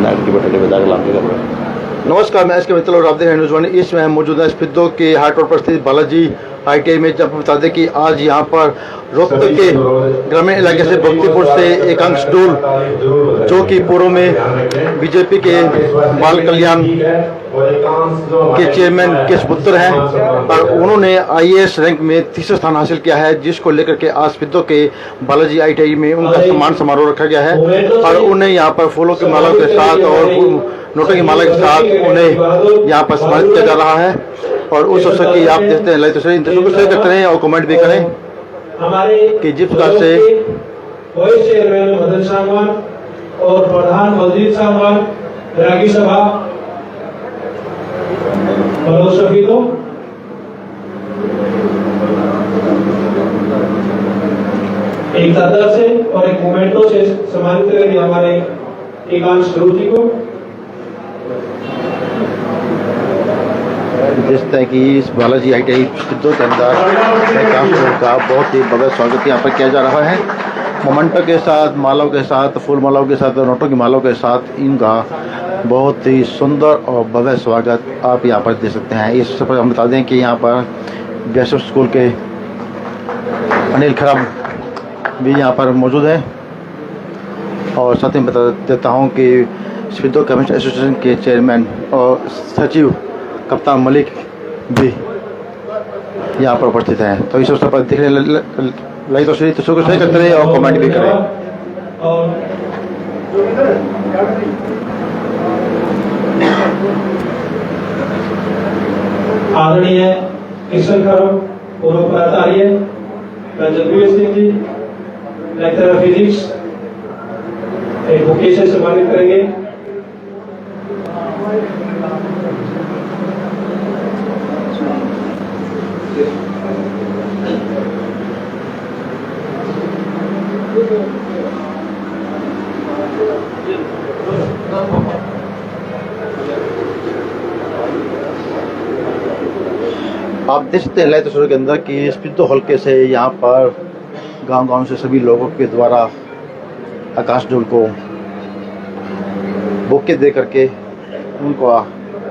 Night की बैठे विदा कलाम। नमस्कार, मैं इसके मित्र और आप देख रहे हैं न्यूज़ वन। इसमें हम मौजूद हैं स्पिद्दो के हाट रोड पर स्थित बालाजी ITI में। जब बता दें कि आज यहाँ पर रोहतक के ग्रामीण इलाके से भक्तिपुर से एकांश डोल, जो कि पूर्व में बीजेपी के बाल कल्याण के चेयरमैन के पुत्र हैं और उन्होंने IAS रैंक में तीसरा स्थान हासिल किया है, जिसको लेकर के आज स्पिद्दो के बालाजी ITI में उनका सम्मान समारोह रखा गया है और उन्हें यहाँ पर फूलों की माला के साथ और नोटों की माला के साथ उन्हें यहाँ पर सम्मानित किया जा रहा है। और उस अवसर की आप देखते हैं लाइव तस्वीर को शेयर करते रहें और कमेंट भी करें कि जिस प्रकार से वाइस चेयरमैन मदन साहब और प्रधान वजीर साहब रागी सभा को एक चादर से और एक मोमेंटो से सम्मानित करेंगे हमारे एकांश गुरु जी को। जिस तरह की इस बालाजी ITI स्पिद्दो के अंदर एकांश डोल का बहुत ही भव्य स्वागत यहाँ पर किया जा रहा है। मोमेंटो के साथ, मालाओं के साथ, फूल मालाओं के साथ और नोटों की मालाओं के साथ इनका बहुत ही सुंदर और भव्य स्वागत आप यहाँ पर दे सकते हैं। इस पर हम बता दें कि यहाँ पर बेसिक स्कूल के अनिल खराब भी यहाँ पर मौजूद है और साथ ही बता देता हूँ कि स्पिद्दो कम्युनिस्ट एसोसिएशन के चेयरमैन और सचिव कप्तान मलिक भी यहाँ पर उपस्थित हैं। तो इस अवसर पर देखने लाइक तो शेयर करते रहे और कमेंट भी करें। आदरणीय कृष्ण खरब पूर्व प्राचार्य जगवीर सिंह जी, लेक्चरर फिजिक्स, एक बुके से सम्मानित करेंगे। आप देख सकते हैं लाइव तस्वीर के अंदर कि स्पिद्दो हल्के से यहाँ पर गांव-गांव से सभी लोगों के द्वारा आकाश डोल को बुके दे करके उनका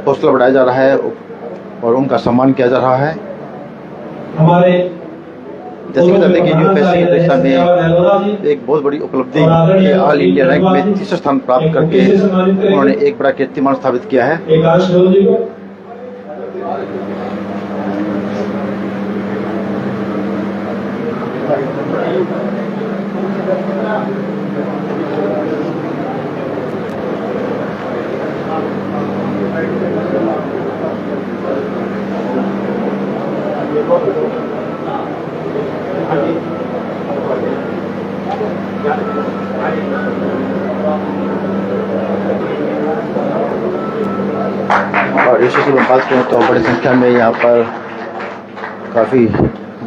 हौसला बढ़ाया जा रहा है और उनका सम्मान किया जा रहा है। हमारे जैसे कि बताते हैं कि UPSC की परीक्षा में एक बहुत बड़ी उपलब्धि ऑल इंडिया रैंक में तीसरा स्थान प्राप्त करके उन्होंने एक बड़ा कीर्तिमान स्थापित किया है। एकांश डोल जी को और इसी से बात करें तो बड़ी संख्या में यहाँ पर काफ़ी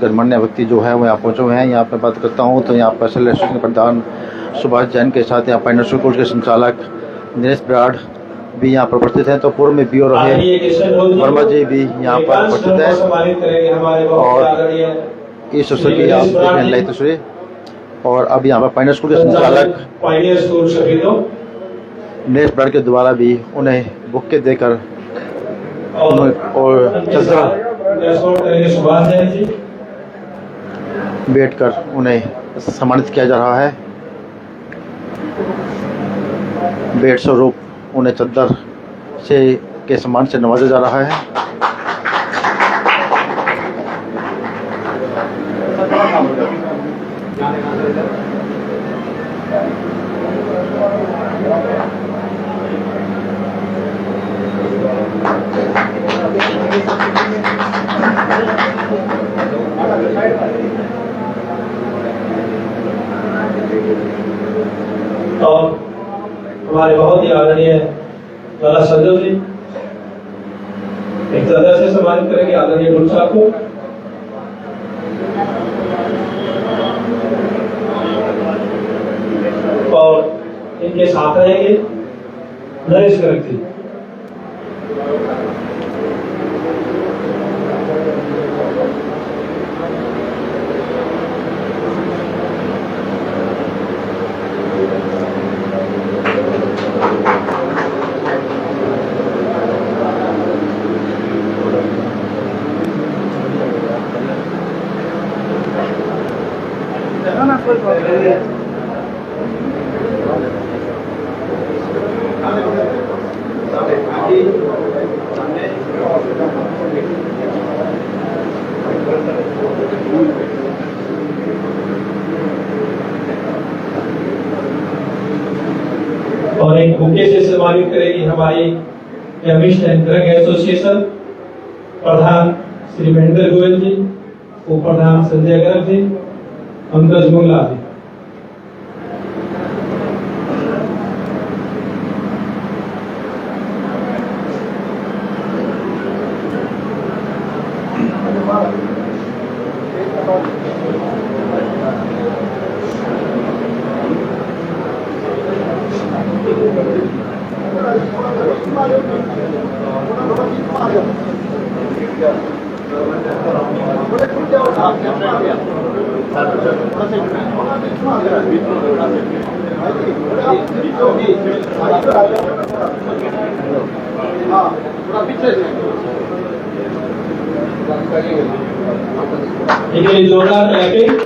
गणमान्य व्यक्ति जो है वो यहाँ पहुँचे हुए हैं। यहाँ पर बात करता हूँ तो यहाँ पर सेल के प्रधान सुभाष जैन के साथ यहाँ पर नर्सरी स्कूल के संचालक दिनेश ब्राड भी यहाँ पर उपस्थित हैं। तो पूर्व में BO रहे वर्मा जी भी यहाँ पर उपस्थित हैं और इस अवसर की आप देख रहे हैं लाइव तस्वीरें। और अब यहाँ पर पायनियर स्कूल के संचालक दिनेश ब्राड के द्वारा भी उन्हें बुके देकर और बैठकर उन्हें सम्मानित किया जा रहा है। भेंट स्वरूप उन्हें चद्दर से के सम्मान से नवाजा जा रहा है। और हमारे बहुत ही आदरणीय लाला संजय जी एक तरह से सम्मानित करेंगे आदरणीय गुरु साहब को। और इनके साथ रहेंगे नरेश गर्ग जी। बुके से सम्मानित करेगी हमारी केमिस्ट एंड ड्रग एसोसिएशन प्रधान श्री महेंद्र गोयल जी, उप प्रधान संजय गर्ग जी, पंकज मुंगला जी। ये जोरदार क्लैपिंग।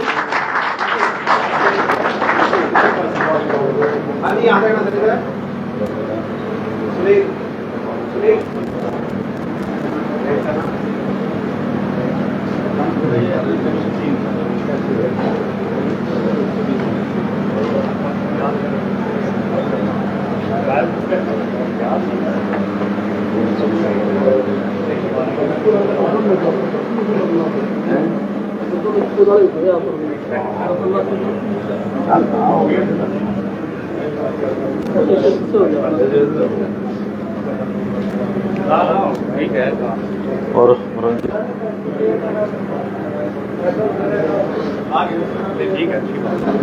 और ठीक है, अच्छी बात है।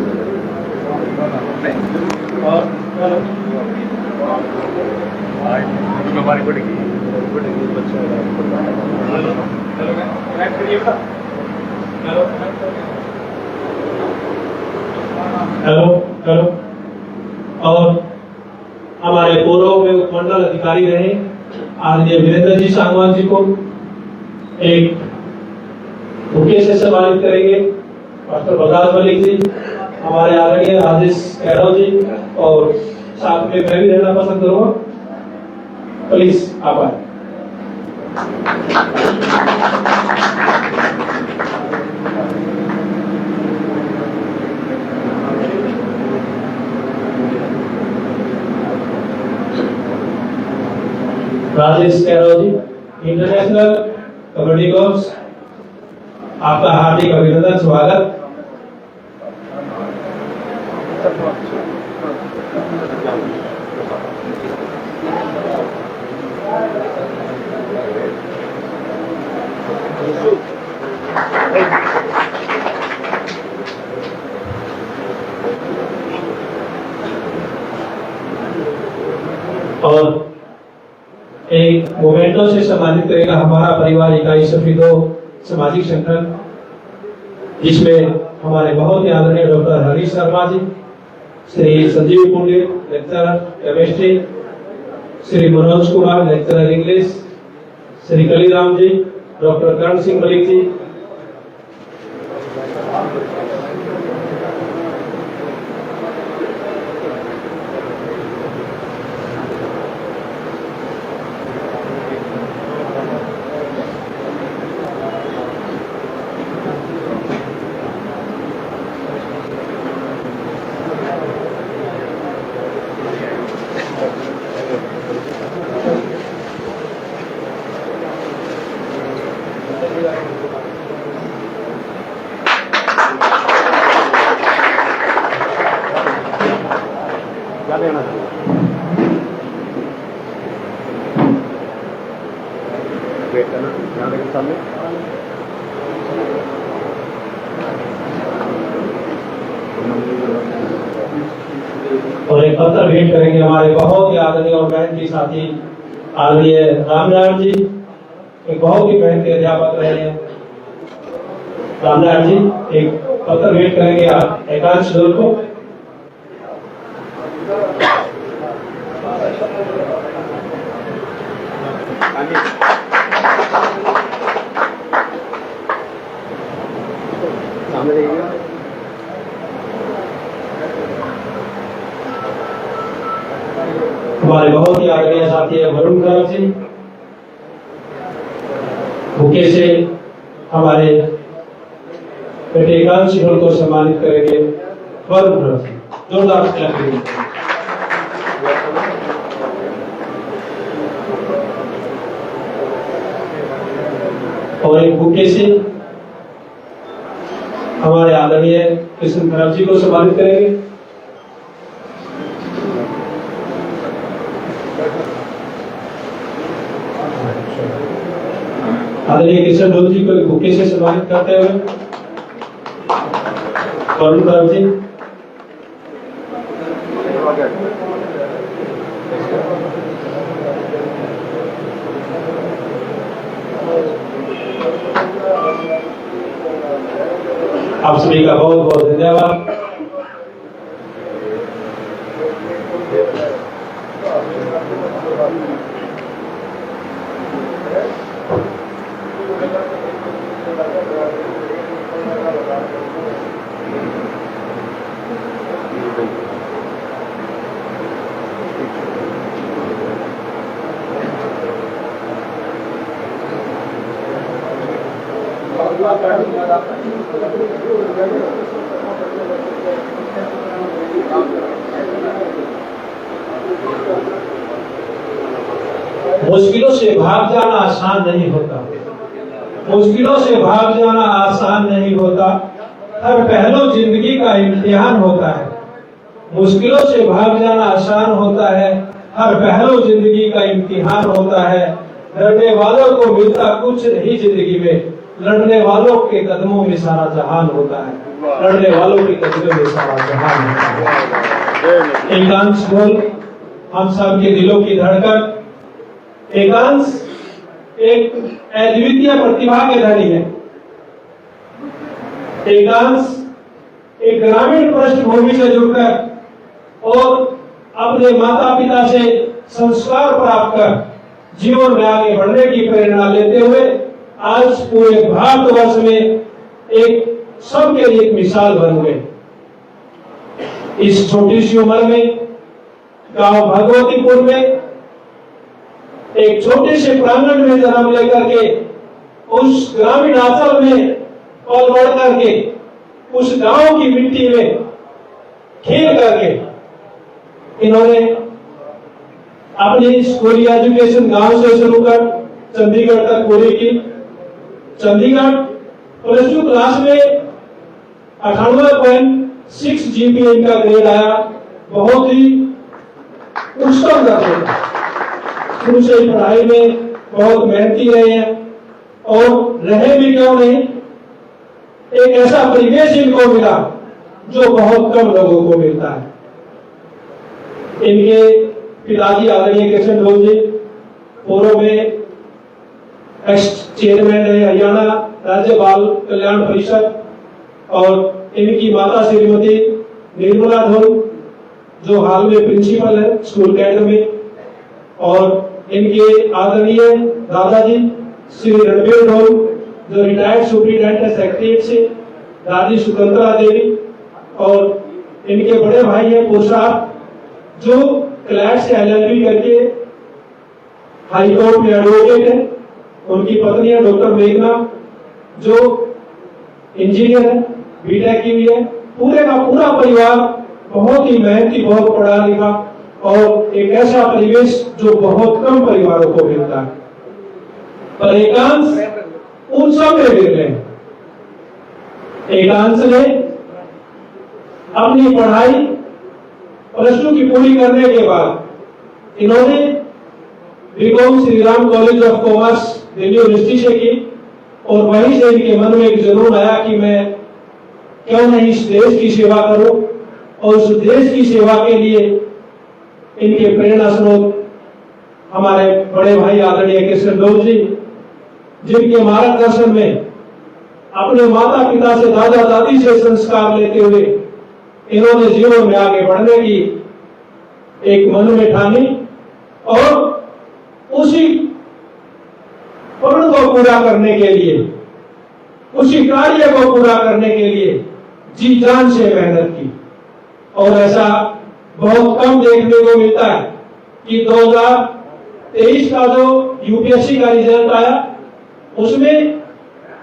हमारी पड़ेगी हेलो हेलो। और हमारे पूर्व में उपमंडल अधिकारी रहे आदरणीय वीरेंद्र जी सांगवान जी को एक बुके से सम्मानित करेंगे। डॉक्टर बलराज मलिक जी, हमारे आदरणीय राजेश कैरव जी, और साथ में मैं भी रहना पसंद करूंगा। प्लीज आभार। राजेश कैरव जी, इंटरनेशनल कबड्डी कोच, आपका हार्दिक अभिनंदन, स्वागत। और एक मोमेंटो से सम्मानित करेगा हमारा परिवार इकाई सफीदो सामाजिक संगठन, जिसमें हमारे बहुत ही आदरणीय doctor Harish Sharma ji, Shri Sanjeev Pandit lecturer chemistry, Shri Manoj Kumar lecturer English, Shri Kaliram ji, doctor Karan Singh Malik ji, और एक पत्र भेंट करेंगे हमारे बहुत ही आदरणीय और बहन की साथी आदरणीय रामनारायण जी, एक बहुत ही बहन के अध्यापक रहे हैं। रामनारायण जी एक पत्र भेंट करेंगे एकांश दल को। हमारे बहुत ही आदरणीय साथी है वरुण गर्ग जी, बुके से हमारे बेटे एकांश दल को सम्मानित करेंगे। वरुण गर्ग जी, जोरदार तालियां। और एक बुके से हमारे आदरणीय कृष्ण खराब जी को सम्मानित करेंगे। आदरणीय कृष्ण ढोल जी को एक बुके से सम्मानित करते हुए वरुण खराब जी। आप सभी का बहुत बहुत धन्यवाद। मुश्किलों से भाग जाना आसान नहीं होता, मुश्किलों से भाग जाना आसान नहीं होता, हर पहलू जिंदगी का इम्तिहान होता है। मुश्किलों से भाग जाना आसान होता है, हर पहलू जिंदगी का इम्तिहान होता है। लड़ने वालों को मिलता कुछ नहीं जिंदगी में, लड़ने वालों के कदमों में सारा जहान होता है, लड़ने वालों के कदमों में सारा जहान होता है। एकांश ढोल हम सब के दिलों की धड़कन, एकांश एक अद्वितीय प्रतिभा के धनी है। एकांश एक ग्रामीण पृष्ठभूमि से जुड़कर और अपने माता पिता से संस्कार प्राप्त कर जीवन में आगे बढ़ने की प्रेरणा लेते हुए आज पूरे भारतवर्ष में एक सबके लिए एक मिसाल बन गए। इस छोटी सी उम्र में गांव भगवतीपुर में एक छोटे से प्रांगण में जन्म लेकर के उस ग्रामीण आंचल में पल बढ़ करके उस गांव की मिट्टी में खेल करके इन्होंने अपनी स्कूली एजुकेशन गांव से शुरू कर चंडीगढ़ तक पूरी की। चंडीगढ़ +2 क्लास में 98.6 GPA इनका ग्रेड आया, बहुत ही उच्चतम दर्जे का। शुरू से पढ़ाई में बहुत मेहनती रहे हैं और रहे भी क्यों नहीं, एक ऐसा परिवेश इनको मिला जो बहुत कम लोगों को मिलता है। इनके पिताजी आदरणीय कृष्ण ढोल जी पूर्व में एक्स चेयरमैन है हरियाणा राज्य बाल कल्याण परिषद, और इनकी माता श्रीमती निर्मला ढोल जो हाल में प्रिंसिपल है स्कूल कैडर में, और इनके आदरणीय दादाजी श्री रणबीर ढोल जो रिटायर्ड सुपरिटेंडेंट सेक्रेटरी से, दादी सुकंतरा देवी, और इनके बड़े भाई है पुरुषार्थ जो क्लैट से LLB करके हाई कोर्ट में एडवोकेट है। उनकी पत्नी है डॉक्टर मेघना जो इंजीनियर है, बीटेक की हुई है। पूरे का पूरा परिवार बहुत ही मेहनती, बहुत पढ़ा लिखा और एक ऐसा परिवेश जो बहुत कम परिवारों को मिलता है। पर एकांश उन सब में मिल रहे हैं। एकांश ने अपनी पढ़ाई +2 की पूरी करने के बाद इन्होंने BCom Shri Ram college of commerce Delhi university से की, और वहीं से इनके मन में एक जुनून आया कि मैं क्यों नहीं इस देश की सेवा करूं, और उस देश की सेवा के लिए इनके प्रेरणा स्रोत हमारे बड़े भाई आदरणीय कृष्ण ढोल जी, जिनके मार्गदर्शन में अपने माता पिता से, दादा दादी से संस्कार लेते हुए इन्होंने जीवन में आगे बढ़ने की एक मन में ठानी, और उसी पर्ण को पूरा करने के लिए, उसी कार्य को पूरा करने के लिए जी जान से मेहनत की। और ऐसा बहुत कम देखने को मिलता है कि 2023 का जो यूपीएससी का रिजल्ट आया उसमें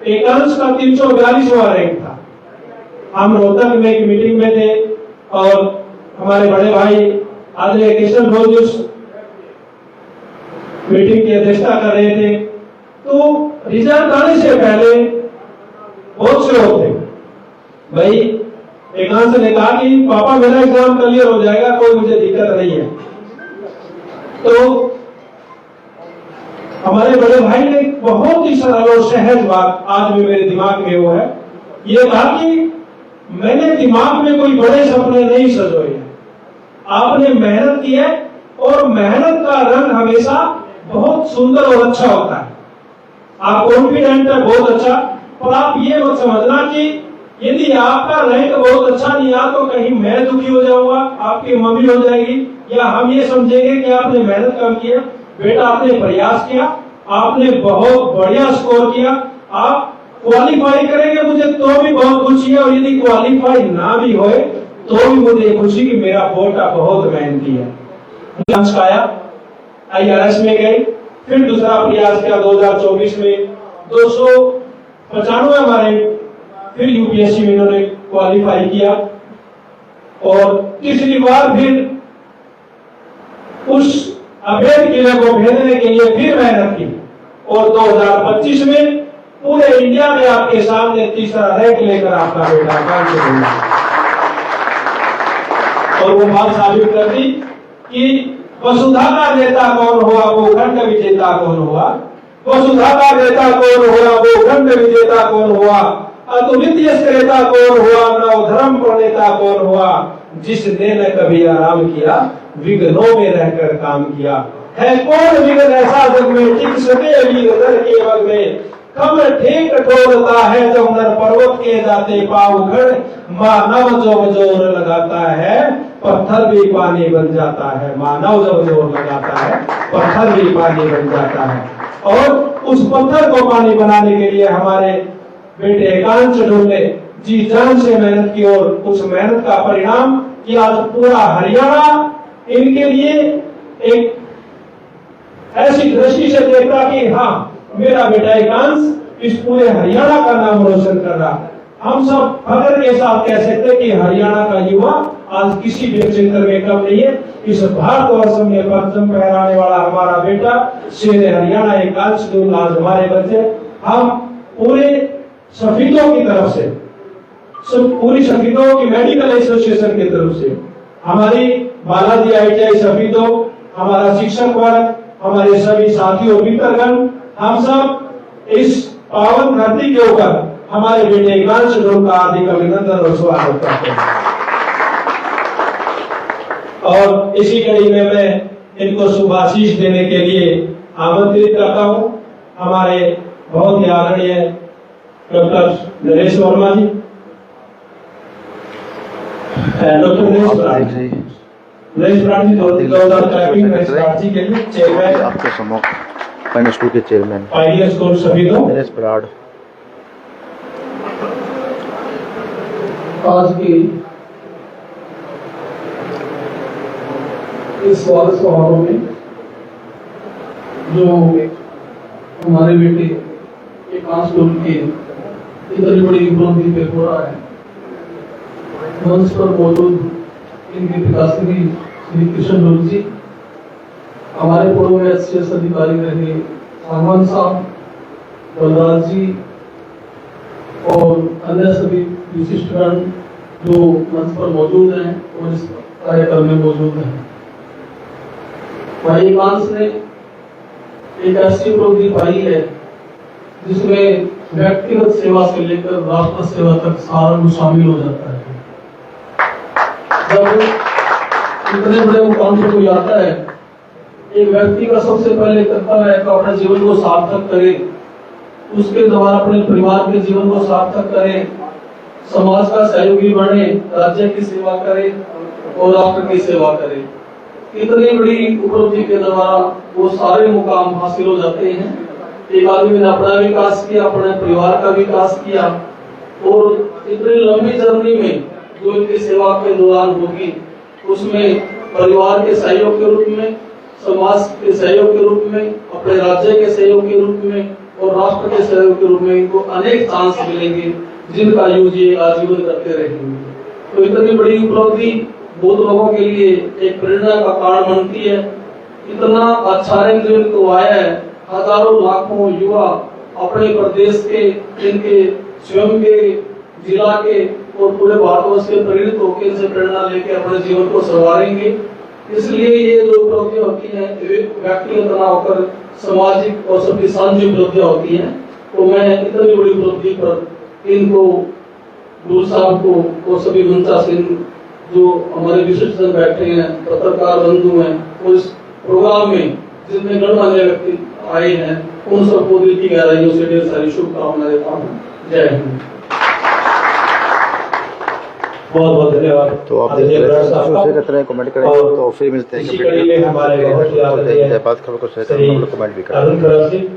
एकांश का 342वां रैंक था। हम रोहतक में एक मीटिंग में थे और हमारे बड़े भाई आदरणीय कृष्ण ढोल जी मीटिंग की अध्यक्षता कर रहे थे। तो रिजल्ट आने से पहले बहुत से लोग थे भाई, एकांश ने कहा कि पापा मेरा एग्जाम क्लियर हो जाएगा, कोई मुझे दिक्कत नहीं है। तो हमारे बड़े भाई ने बहुत ही सरल और सहज बात आज भी मेरे दिमाग में वो है, ये कहा कि मैंने दिमाग में कोई बड़े सपने नहीं सजोए, आपने मेहनत की है और मेहनत का रंग हमेशा बहुत सुंदर और अच्छा होता है। आप कॉन्फिडेंट है बहुत अच्छा, पर आप ये मत समझना कि यदि आपका रैंक बहुत अच्छा नहीं आया तो कहीं मैं दुखी हो जाऊंगा, आपकी मम्मी हो जाएगी, या हम ये समझेंगे कि आपने मेहनत कम किया। बेटा आपने प्रयास किया, आपने बहुत बढ़िया स्कोर किया, आप क्वालिफाई करेंगे मुझे तो भी बहुत खुशी है, और यदि क्वालिफाई ना भी होए तो भी मुझे खुशी कि मेरा बेटा बहुत मेहनती है। आया IRS में गई, फिर दूसरा प्रयास किया 2024 में 295 हमारे, फिर UPSC में इन्होंने क्वालिफाई किया, और तीसरी बार फिर उस अभेद किले को भेदने के लिए फिर मेहनत की, और 2025 में पूरे इंडिया में आपके सामने तीसरा रैंक लेकर आपका बेटा काम से बना, और वो बात साबित कर दी कि वसुधा का नेता कौन हुआ, वो खंड विजेता कौन हुआ। वसुधा का नेता कौन हुआ, वो खंड विजेता कौन हुआ। अद्वितीय क्रेता कौन हुआ, नव धर्म प्रणेता कौन हुआ। जिसने न कभी आराम किया, विघ्नों में रहकर काम किया। है कौन विघ्न ऐसा जग में, टिक सके वीर नर के वग में। कम ठीक ठोरता है जब नर पर्वत के जाते पाव खड़। मानव जब जोर लगाता है पत्थर भी पानी बन जाता है। मानव जब जोर लगाता है पत्थर भी पानी बन जाता है। और उस पत्थर को पानी बनाने के लिए हमारे बेटे एकांश चंडोल ने जी जान से मेहनत की, और उस मेहनत का परिणाम कि आज पूरा हरियाणा इनके लिए एक ऐसी दृष्टि से देखता कि हाँ मेरा बेटा एकांश इस पूरे हरियाणा का नाम रोशन कर रहा। हम सब फख्र के साथ कह सकते कि हरियाणा का युवा आज किसी भी क्षेत्र में कम नहीं है। इस भारतवर्ष में परचम फहराने वाला हमारा बेटा शेर हरियाणा एकांश चंडोल आज हमारे बच्चे, हम पूरे शहीदों की तरफ से, पूरी शहीदों की मेडिकल एसोसिएशन की तरफ से, हमारी बालाजी ITI शहीदों, हमारा शिक्षक वर्ग, हमारे सभी साथियों मित्रगण, हम सब इस पावन धरती के ऊपर हमारे बेटे एकांश चंडोल का हार्दिक अभिनंदन और स्वागत करते हैं। और इसी कड़ी में मैं इनको शुभाशीष देने के लिए आमंत्रित करता हूं हमारे बहुत ही आदरणीय डॉक्टर नरेश वर्मा जी, डॉक्टर नरेश जी के लिए चेयरमैन आपके समूह फाइनेंस के चेयरमैन आइडिया स्कूल शहीदों। नरेश बराड़। आज की इस स्वागत समारोह में जो हमारे बेटे एकांश चंडोल की इतनी बड़ी उपलब्धि पे हो रहा है, मंच पर मौजूद इनके पिताश्री श्री कृष्ण चंडोल जी, हमारे पूर्व में SCS अधिकारी रहे सामान साहब, बलराज जी और अन्य सभी विशिष्टगण जो मंच पर मौजूद हैं और इस कार्यक्रम में मौजूद हैं। भाई एकांश ने एक ऐसी उपलब्धि पाई है जिसमें व्यक्तिगत सेवा से लेकर राष्ट्र सेवा तक सारा कुछ शामिल हो जाता है। जब इतने बड़े मुकाम पर कोई आता है, एक व्यक्ति का सबसे पहले कर्तव्य है कि अपने जीवन को सार्थक करे, उसके द्वारा अपने परिवार के जीवन को सार्थक करे, समाज का सहयोगी बने, राज्य की सेवा करे और राष्ट्र की सेवा करे। इतनी बड़ी उपलब्धि के द्वारा वो सारे मुकाम हासिल हो जाते हैं। एक आदमी ने अपना विकास किया, अपने परिवार का विकास किया, और इतनी लंबी जर्नी में जो इनकी सेवा के दौरान होगी उसमें परिवार के सहयोग के रूप में, समाज के सहयोग के रूप में, अपने राज्य के सहयोग के रूप में और राष्ट्र के सहयोग के रूप में इनको अनेक चांस मिलेंगे जिनका यूज ये आजीवन करते रहेंगे। तो इतनी बड़ी उपलब्धि बहुत लोगों के लिए एक प्रेरणा का कारण बनती है। इतना अच्छा रैंक जो इनको आया है, हजारों लाखों युवा अपने प्रदेश के, इनके स्वयं के, जिला के और पूरे भारतवर्ष के प्रेरित होकर इनसे प्रेरणा लेके अपने जीवन को संवारेंगे। इसलिए ये जो उपलब्धियां होती हैं व्यक्तिगत ना होकर सामाजिक और सबकी साझी उपलब्धियां होती हैं। तो मैं इतनी बड़ी उपलब्धि पर इनको, गुरु साहब को और सभी मंचासीन जो हमारे विशिष्टजन बैठे हैं, पत्रकार बंधु हैं, उस प्रोग्राम में जितने गणमान्य व्यक्ति आए हैं, उन सबको दिल की गहराइयों से ढेर सारी शुभकामनाएं देता हूँ। जय हिंद। बहुत बहुत धन्यवाद। तो आप देख रहे हैं, कमेंट करें तो फिर मिलते हैं। इसी कड़ी में हमारे बहुत ही बात खबर को शेयर करें, कमेंट भी करें। अरुण खरा सिंह